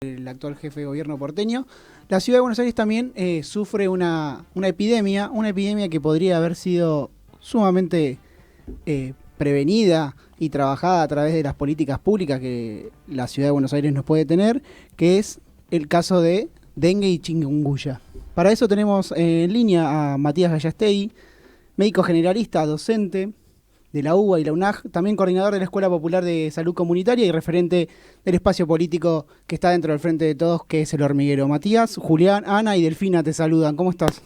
el actual jefe de gobierno porteño, la ciudad de Buenos Aires también sufre una epidemia que podría haber sido sumamente prevenida y trabajada a través de las políticas públicas que la ciudad de Buenos Aires nos puede tener, que es el caso de dengue y chikungunya. Para eso tenemos en línea a Matías Gallastegui, médico generalista, docente de la UBA y la UNAG, también coordinador de la Escuela Popular de Salud Comunitaria y referente del espacio político que está dentro del Frente de Todos, que es El Hormiguero. Matías, Julián, Ana y Delfina te saludan. ¿Cómo estás?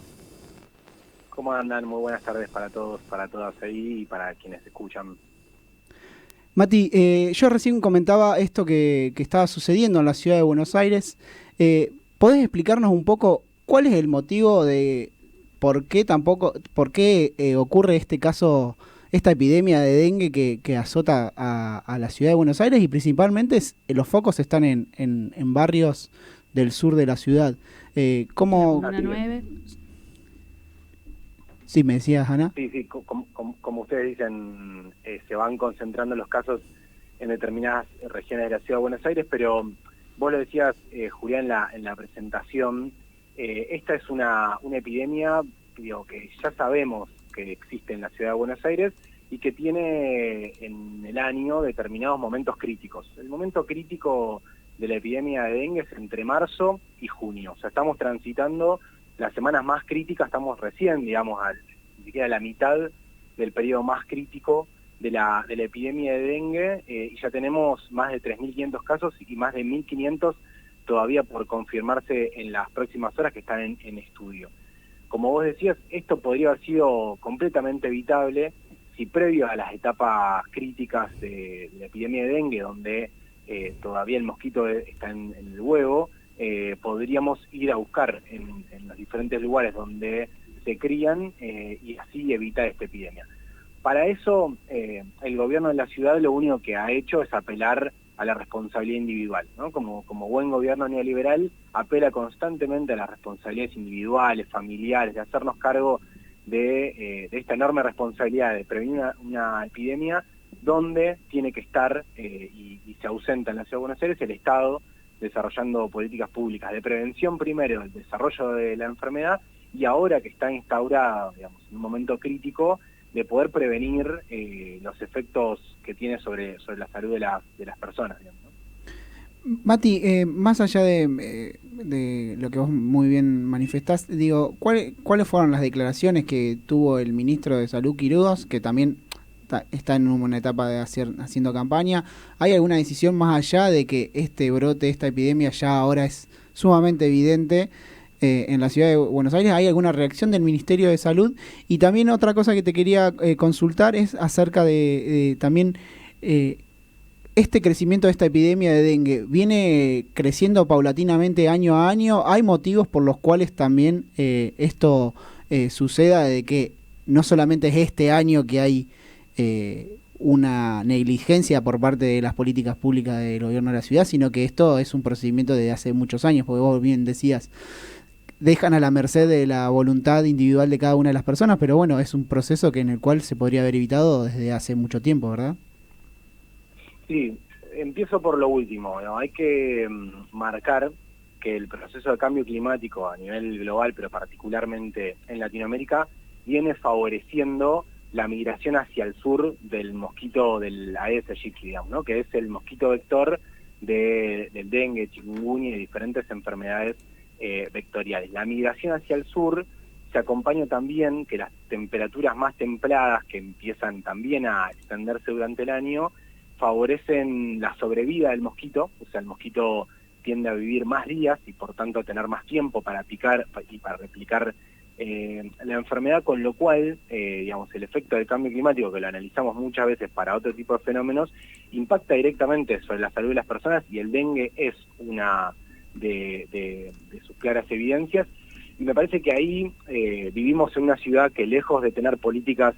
¿Cómo andan? Muy buenas tardes para todos, para todas ahí y para quienes escuchan. Mati, yo recién comentaba esto que estaba sucediendo en la ciudad de Buenos Aires. ¿Podés explicarnos un poco cuál es el motivo de por qué ocurre este caso, esta epidemia de dengue que azota a la ciudad de Buenos Aires y principalmente los focos están en barrios del sur de la ciudad? ¿Cómo? Comuna 9. Sí, me decías, Ana. Sí, como ustedes dicen, se van concentrando los casos en determinadas regiones de la ciudad de Buenos Aires, pero vos lo decías, Julián, en la presentación, esta es una epidemia que ya sabemos que existe en la ciudad de Buenos Aires y que tiene en el año determinados momentos críticos. El momento crítico de la epidemia de dengue es entre marzo y junio, o sea, estamos transitando las semanas más críticas, estamos recién, digamos, ni siquiera a la mitad del periodo más crítico de la epidemia de dengue, y ya tenemos más de 3.500 casos y más de 1.500 todavía por confirmarse en las próximas horas que están en estudio. Como vos decías, esto podría haber sido completamente evitable si previo a las etapas críticas de la epidemia de dengue, donde todavía el mosquito está en el huevo, podríamos ir a buscar en los diferentes lugares donde se crían y así evitar esta epidemia. Para eso, el gobierno de la ciudad lo único que ha hecho es apelar a la responsabilidad individual, ¿no? Como buen gobierno neoliberal, apela constantemente a las responsabilidades individuales, familiares, de hacernos cargo de esta enorme responsabilidad de prevenir una epidemia donde tiene que estar, y se ausenta en la ciudad de Buenos Aires, el Estado, desarrollando políticas públicas de prevención primero del desarrollo de la enfermedad y ahora que está instaurada, digamos, en un momento crítico, de poder prevenir los efectos que tiene sobre la salud de las personas, digamos, ¿no? Mati, más allá de lo que vos muy bien manifestás, digo, ¿cuáles fueron las declaraciones que tuvo el ministro de Salud, Quiroga, que también está en una etapa de haciendo campaña? ¿Hay alguna decisión más allá de que este brote, esta epidemia ya ahora es sumamente evidente en la ciudad de Buenos Aires? ¿Hay alguna reacción del Ministerio de Salud? Y también otra cosa que te quería consultar es acerca de también este crecimiento de esta epidemia de dengue. ¿Viene creciendo paulatinamente año a año? ¿Hay motivos por los cuales también esto suceda, de que no solamente es este año que hay una negligencia por parte de las políticas públicas del gobierno de la ciudad, sino que esto es un procedimiento de hace muchos años, porque vos bien decías, dejan a la merced de la voluntad individual de cada una de las personas, pero bueno, es un proceso en el cual se podría haber evitado desde hace mucho tiempo, ¿verdad? Sí, empiezo por lo último, ¿no? Hay que marcar que el proceso de cambio climático a nivel global, pero particularmente en Latinoamérica, viene favoreciendo la migración hacia el sur del mosquito del Aedes aegypti, digamos, ¿no? Que es el mosquito vector del dengue, chikungunya y de diferentes enfermedades vectoriales. La migración hacia el sur se acompaña también que las temperaturas más templadas, que empiezan también a extenderse durante el año, favorecen la sobrevida del mosquito, o sea, el mosquito tiende a vivir más días y por tanto a tener más tiempo para picar y para replicar la enfermedad, con lo cual, digamos, el efecto del cambio climático, que lo analizamos muchas veces para otro tipo de fenómenos, impacta directamente sobre la salud de las personas y el dengue es una de sus claras evidencias. Y me parece que ahí vivimos en una ciudad que, lejos de tener políticas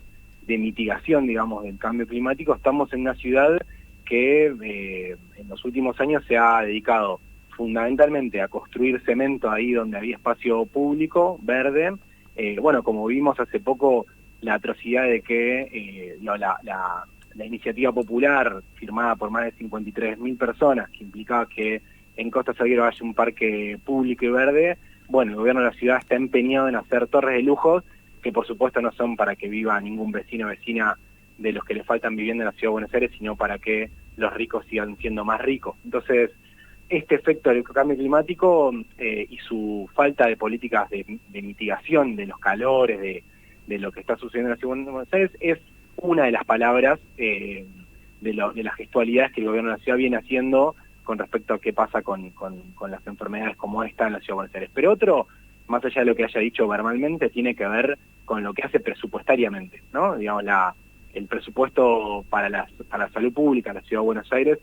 de mitigación, digamos, del cambio climático, estamos en una ciudad que en los últimos años se ha dedicado fundamentalmente a construir cemento ahí donde había espacio público, verde. Bueno, como vimos hace poco, la atrocidad de que la iniciativa popular, firmada por más de 53.000 personas, que implicaba que en Costa Salguero haya un parque público y verde, bueno, el gobierno de la ciudad está empeñado en hacer torres de lujo, que por supuesto no son para que viva ningún vecino o vecina de los que le faltan vivienda en la ciudad de Buenos Aires, sino para que los ricos sigan siendo más ricos. Entonces, este efecto del cambio climático y su falta de políticas de mitigación de los calores, de lo que está sucediendo en la ciudad de Buenos Aires, es una de las palabras de las gestualidades que el gobierno de la ciudad viene haciendo con respecto a qué pasa con las enfermedades como esta en la ciudad de Buenos Aires. Pero otro, más allá de lo que haya dicho verbalmente, tiene que ver con lo que hace presupuestariamente, ¿no? Digamos, el presupuesto para la salud pública en la ciudad de Buenos Aires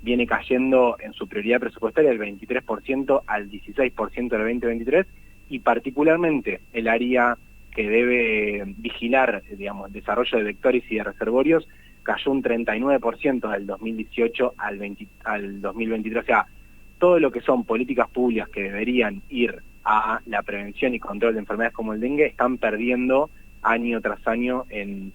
viene cayendo en su prioridad presupuestaria del 23% al 16% del 2023, y particularmente el área que debe vigilar, digamos, el desarrollo de vectores y de reservorios, cayó un 39% del 2018 al 2023. O sea, todo lo que son políticas públicas que deberían ir a la prevención y control de enfermedades como el dengue están perdiendo año tras año en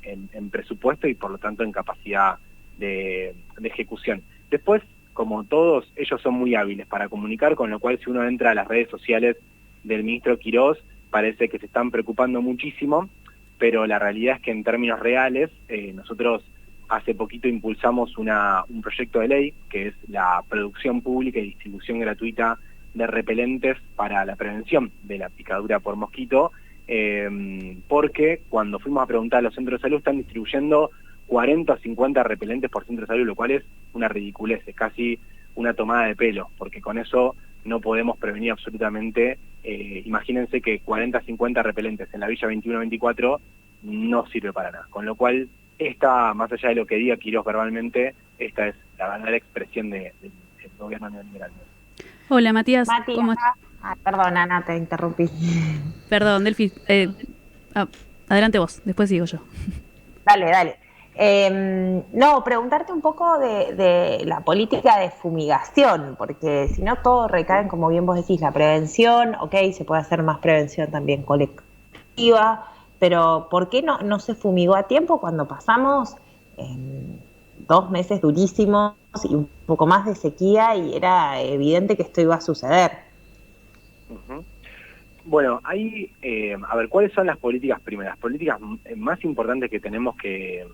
presupuesto y por lo tanto en capacidad de ejecución. Después, como todos, ellos son muy hábiles para comunicar, con lo cual si uno entra a las redes sociales del ministro Quirós, parece que se están preocupando muchísimo, pero la realidad es que en términos reales, nosotros hace poquito impulsamos un proyecto de ley, que es la producción pública y distribución gratuita de repelentes para la prevención de la picadura por mosquito, porque cuando fuimos a preguntar a los centros de salud están distribuyendo 40 o 50 repelentes por centro de salud, lo cual es una ridiculez, es casi una tomada de pelo, porque con eso no podemos prevenir absolutamente. Imagínense que 40 o 50 repelentes en la Villa 21-24 no sirve para nada, con lo cual esta, más allá de lo que diga Quirós verbalmente, esta es la verdadera expresión del gobierno neoliberal. Hola, Matías. Mati, ¿Cómo perdón, Ana, te interrumpí. Perdón, Delfi. Adelante vos, después sigo yo. Dale. No, preguntarte un poco de la política de fumigación, porque si no todo recae en, como bien vos decís, la prevención. Ok, se puede hacer más prevención también colectiva, pero ¿por qué no se fumigó a tiempo cuando pasamos 2 meses durísimos y un poco más de sequía y era evidente que esto iba a suceder? Uh-huh. Bueno, ahí, a ver, ¿cuáles son las políticas primeras? Las políticas más importantes que tenemos que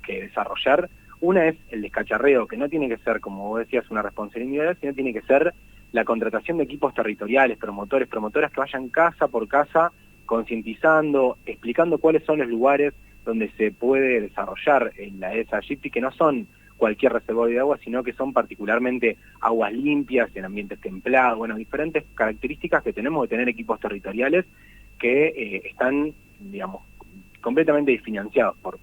desarrollar. Una es el descacharreo, que no tiene que ser, como vos decías, una responsabilidad individual, sino tiene que ser la contratación de equipos territoriales, promotoras que vayan casa por casa, concientizando, explicando cuáles son los lugares donde se puede desarrollar la ESA Gypsy, que no son cualquier reservorio de agua, sino que son particularmente aguas limpias, en ambientes templados, bueno, diferentes características que tenemos de tener equipos territoriales que están, digamos, completamente desfinanciados por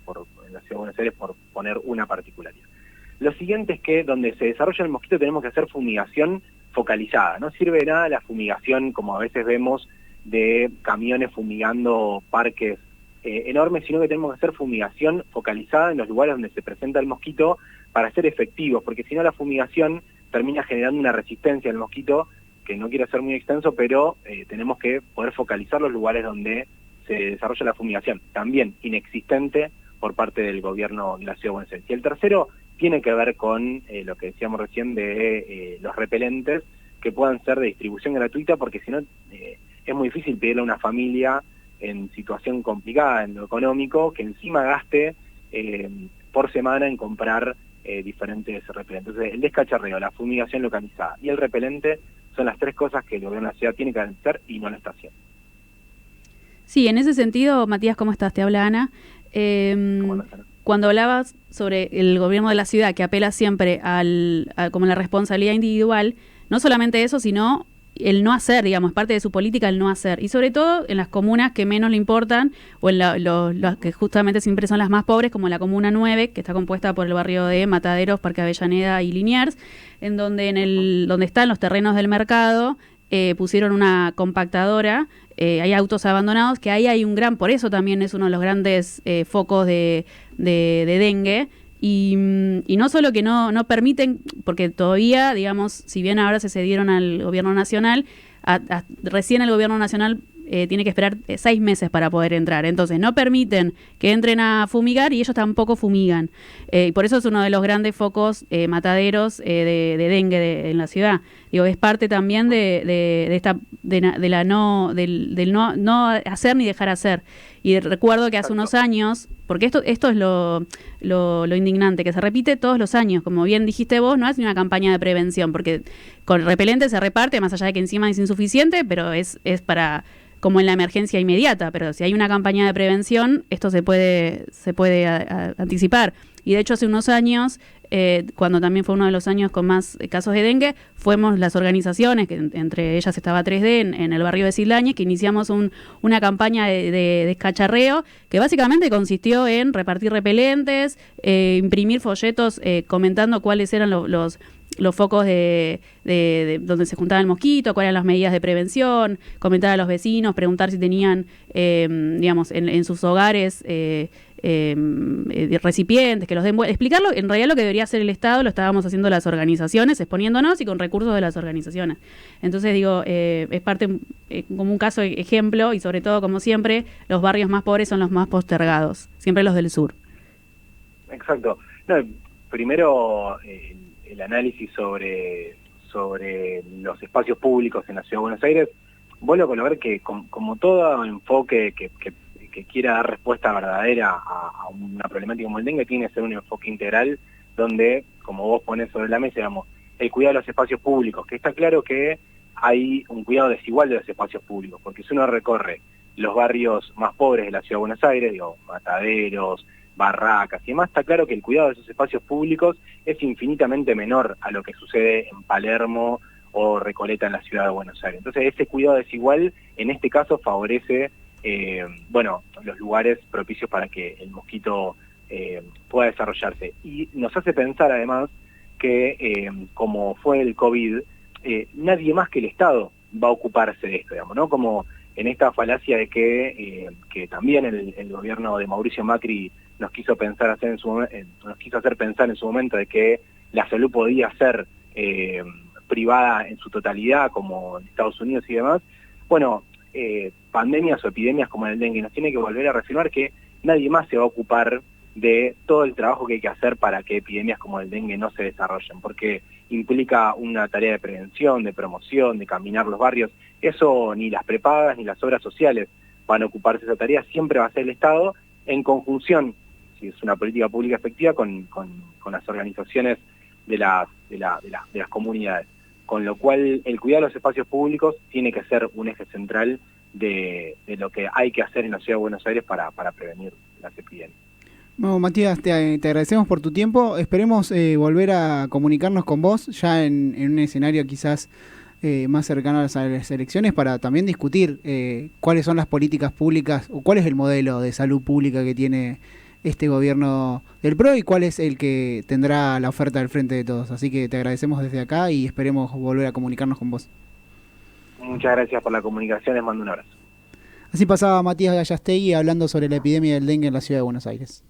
la Ciudad de Buenos Aires, por poner una particularidad. Lo siguiente es que donde se desarrolla el mosquito tenemos que hacer fumigación focalizada. No sirve de nada la fumigación, como a veces vemos, de camiones fumigando parques enormes, sino que tenemos que hacer fumigación focalizada en los lugares donde se presenta el mosquito para ser efectivos, porque si no la fumigación termina generando una resistencia al mosquito, que no quiero ser muy extenso, pero tenemos que poder focalizar los lugares donde se desarrolla la fumigación, también inexistente por parte del gobierno de la Ciudad de Buenos Aires. Y el tercero tiene que ver con lo que decíamos recién de los repelentes, que puedan ser de distribución gratuita, porque si no es muy difícil pedirle a una familia en situación complicada en lo económico que encima gaste por semana en comprar diferentes repelentes. Entonces, el descacharreo, la fumigación localizada y el repelente son las 3 cosas que el gobierno de la ciudad tiene que hacer y no lo está haciendo. Sí, en ese sentido, Matías, ¿cómo estás? Te habla Ana. Cuando hablabas sobre el gobierno de la ciudad, que apela siempre como la responsabilidad individual, no solamente eso, sino el no hacer, digamos, parte de su política el no hacer. Y sobre todo en las comunas que menos le importan, o en las que justamente siempre son las más pobres, como la Comuna 9, que está compuesta por el barrio de Mataderos, Parque Avellaneda y Liniers, en donde donde están los terrenos del mercado, pusieron una compactadora, hay autos abandonados, que ahí hay un por eso también es uno de los grandes focos de dengue. Y no solo que no permiten, porque todavía, digamos, si bien ahora se cedieron al gobierno nacional, recién el gobierno nacional tiene que esperar 6 meses para poder entrar. Entonces no permiten que entren a fumigar y ellos tampoco fumigan. Y por eso es uno de los grandes focos mataderos de dengue en la ciudad. Digo, es parte también del no hacer ni dejar hacer. Y recuerdo que hace unos años, porque esto es lo indignante, que se repite todos los años, como bien dijiste vos, no hace una campaña de prevención, porque con repelente se reparte, más allá de que encima es insuficiente, pero es para como en la emergencia inmediata, pero si hay una campaña de prevención, esto se puede anticipar. Y de hecho hace unos años, cuando también fue uno de los años con más casos de dengue, fuimos las organizaciones, que entre ellas estaba 3D en el barrio de Silañez, que iniciamos una campaña de descacharreo, que básicamente consistió en repartir repelentes, imprimir folletos comentando cuáles eran los focos de donde se juntaba el mosquito, cuáles eran las medidas de prevención, comentar a los vecinos, preguntar si tenían, digamos, en sus hogares recipientes, que los den, explicarlo, en realidad lo que debería hacer el Estado lo estábamos haciendo las organizaciones, exponiéndonos y con recursos de las organizaciones. Entonces digo, es parte como un caso ejemplo, y sobre todo, como siempre, los barrios más pobres son los más postergados, siempre los del sur. Exacto. No, primero el análisis sobre los espacios públicos en la Ciudad de Buenos Aires, vuelvo a colocar que como todo enfoque que quiera dar respuesta verdadera a una problemática como el dengue, tiene que ser un enfoque integral donde, como vos ponés sobre la mesa, digamos, el cuidado de los espacios públicos, que está claro que hay un cuidado desigual de los espacios públicos, porque si uno recorre los barrios más pobres de la Ciudad de Buenos Aires, digo, mataderos, barracas y demás, está claro que el cuidado de esos espacios públicos es infinitamente menor a lo que sucede en Palermo o Recoleta en la Ciudad de Buenos Aires. Entonces ese cuidado desigual en este caso favorece los lugares propicios para que el mosquito pueda desarrollarse. Y nos hace pensar además que como fue el COVID, nadie más que el Estado va a ocuparse de esto, digamos, ¿no? Como en esta falacia de que también el gobierno de Mauricio Macri nos quiso hacer pensar en su momento de que la salud podía ser privada en su totalidad, como en Estados Unidos y demás. Bueno, pandemias o epidemias como el dengue nos tiene que volver a reafirmar que nadie más se va a ocupar de todo el trabajo que hay que hacer para que epidemias como el dengue no se desarrollen, porque implica una tarea de prevención, de promoción, de caminar los barrios. Eso ni las prepagas ni las obras sociales van a ocuparse de esa tarea, siempre va a ser el Estado en conjunción, si es una política pública efectiva, con las organizaciones de las comunidades. Con lo cual el cuidado de los espacios públicos tiene que ser un eje central de lo que hay que hacer en la Ciudad de Buenos Aires para prevenir las epidemias. Bueno, Matías, te agradecemos por tu tiempo. Esperemos volver a comunicarnos con vos ya en un escenario quizás más cercano a las elecciones para también discutir cuáles son las políticas públicas o cuál es el modelo de salud pública que tiene este gobierno del PRO y cuál es el que tendrá la oferta del Frente de Todos. Así que te agradecemos desde acá y esperemos volver a comunicarnos con vos. Muchas gracias por la comunicación, les mando un abrazo. Así pasaba Matías Gallastegui hablando sobre la epidemia del dengue en la Ciudad de Buenos Aires.